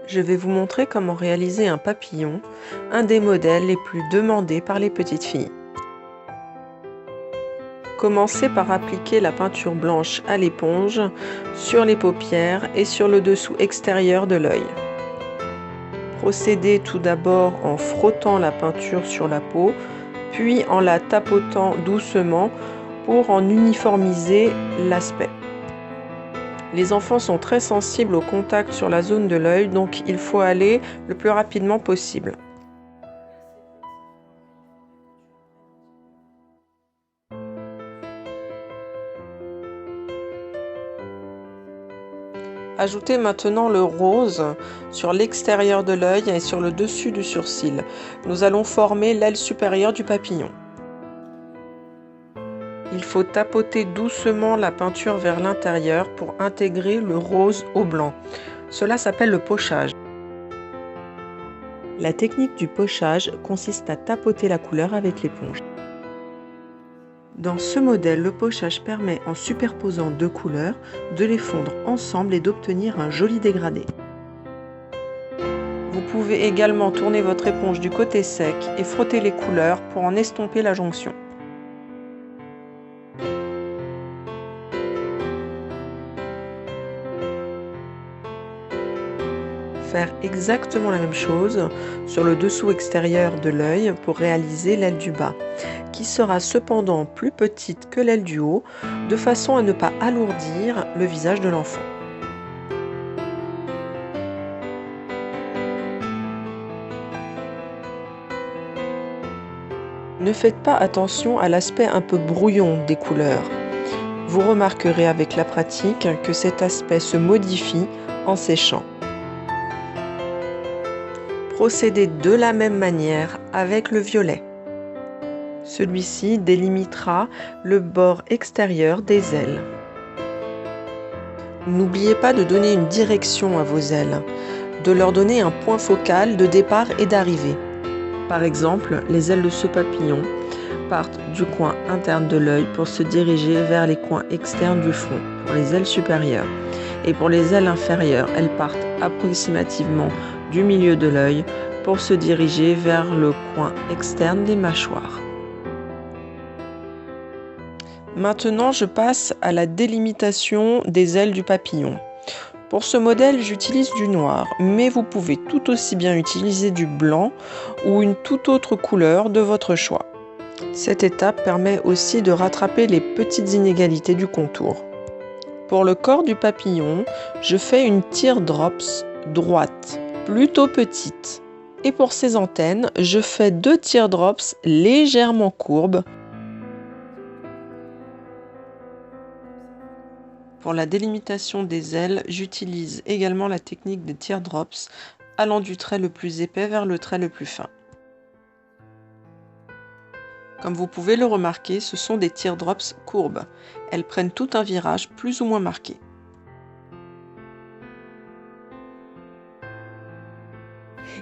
Je vais vous montrer comment réaliser un papillon, un des modèles les plus demandés par les petites filles. Commencez par appliquer la peinture blanche à l'éponge sur les paupières et sur le dessous extérieur de l'œil. Procédez tout d'abord en frottant la peinture sur la peau, puis en la tapotant doucement pour en uniformiser l'aspect. Les enfants sont très sensibles au contact sur la zone de l'œil, donc il faut aller le plus rapidement possible. Ajoutez maintenant le rose sur l'extérieur de l'œil et sur le dessus du sourcil. Nous allons former l'aile supérieure du papillon. Il faut tapoter doucement la peinture vers l'intérieur pour intégrer le rose au blanc. Cela s'appelle le pochage. La technique du pochage consiste à tapoter la couleur avec l'éponge. Dans ce modèle, le pochage permet, en superposant deux couleurs, de les fondre ensemble et d'obtenir un joli dégradé. Vous pouvez également tourner votre éponge du côté sec et frotter les couleurs pour en estomper la jonction. Faire exactement la même chose sur le dessous extérieur de l'œil pour réaliser l'aile du bas, qui sera cependant plus petite que l'aile du haut, de façon à ne pas alourdir le visage de l'enfant. Ne faites pas attention à l'aspect un peu brouillon des couleurs. Vous remarquerez avec la pratique que cet aspect se modifie en séchant. Procédez de la même manière avec le violet. Celui-ci délimitera le bord extérieur des ailes. N'oubliez pas de donner une direction à vos ailes, de leur donner un point focal de départ et d'arrivée. Par exemple, les ailes de ce papillon partent du coin interne de l'œil pour se diriger vers les coins externes du front, pour les ailes supérieures. Et pour les ailes inférieures, elles partent approximativement du milieu de l'œil pour se diriger vers le coin externe des mâchoires. Maintenant, je passe à la délimitation des ailes du papillon. Pour ce modèle, j'utilise du noir, mais vous pouvez tout aussi bien utiliser du blanc ou une toute autre couleur de votre choix. Cette étape permet aussi de rattraper les petites inégalités du contour. Pour le corps du papillon, je fais une teardrops droite, plutôt petite. Et pour ses antennes, je fais deux teardrops légèrement courbes. Pour la délimitation des ailes, j'utilise également la technique des teardrops, allant du trait le plus épais vers le trait le plus fin. Comme vous pouvez le remarquer, ce sont des teardrops courbes. Elles prennent tout un virage plus ou moins marqué.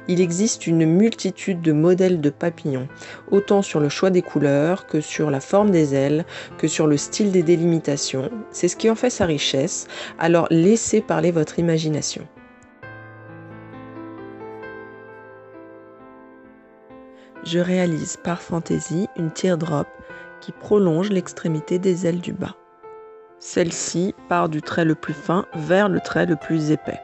Il existe une multitude de modèles de papillons, autant sur le choix des couleurs que sur la forme des ailes, que sur le style des délimitations. C'est ce qui en fait sa richesse, alors laissez parler votre imagination. Je réalise par fantaisie une teardrop qui prolonge l'extrémité des ailes du bas. Celle-ci part du trait le plus fin vers le trait le plus épais.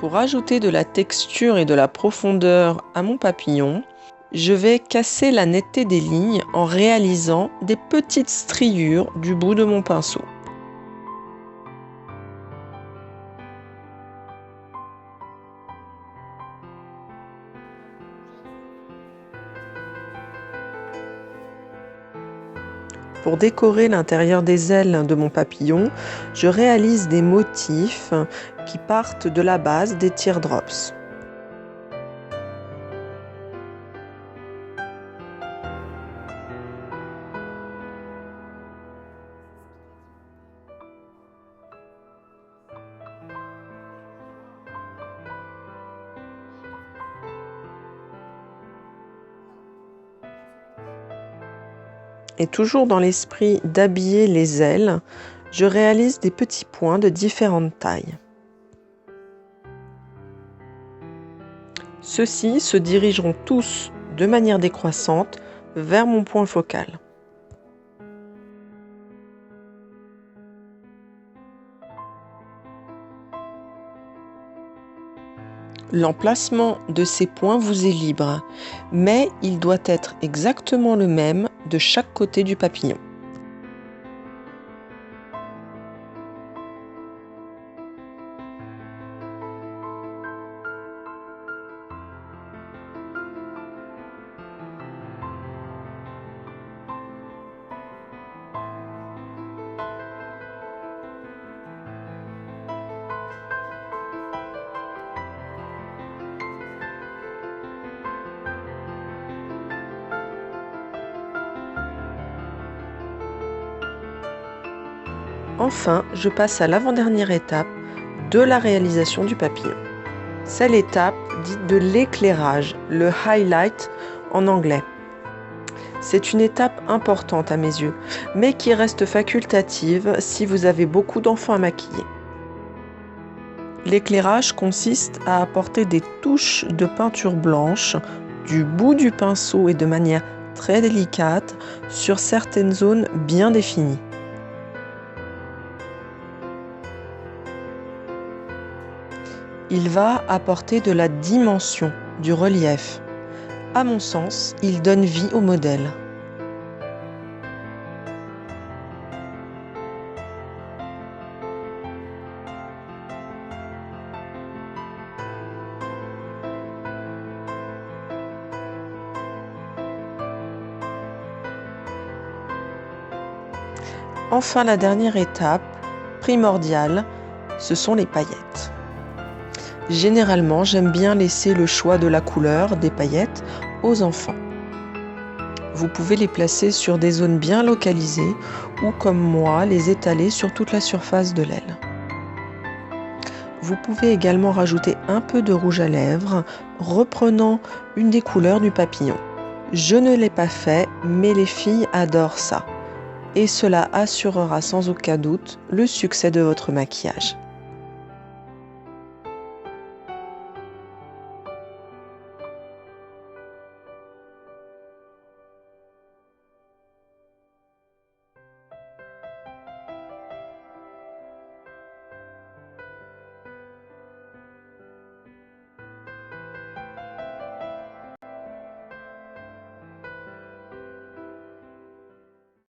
Pour ajouter de la texture et de la profondeur à mon papillon, je vais casser la netteté des lignes en réalisant des petites striures du bout de mon pinceau. Pour décorer l'intérieur des ailes de mon papillon, je réalise des motifs qui partent de la base des teardrops. Et toujours dans l'esprit d'habiller les ailes, je réalise des petits points de différentes tailles. Ceux-ci se dirigeront tous de manière décroissante vers mon point focal. L'emplacement de ces points vous est libre, mais il doit être exactement le même de chaque côté du papillon. Enfin, je passe à l'avant-dernière étape de la réalisation du papillon. C'est l'étape dite de l'éclairage, le highlight en anglais. C'est une étape importante à mes yeux, mais qui reste facultative si vous avez beaucoup d'enfants à maquiller. L'éclairage consiste à apporter des touches de peinture blanche du bout du pinceau et de manière très délicate sur certaines zones bien définies. Il va apporter de la dimension, du relief. À mon sens, il donne vie au modèle. Enfin, la dernière étape, primordiale, ce sont les paillettes. Généralement, j'aime bien laisser le choix de la couleur des paillettes aux enfants. Vous pouvez les placer sur des zones bien localisées ou, comme moi, les étaler sur toute la surface de l'aile. Vous pouvez également rajouter un peu de rouge à lèvres, reprenant une des couleurs du papillon. Je ne l'ai pas fait, mais les filles adorent ça. Et cela assurera sans aucun doute le succès de votre maquillage.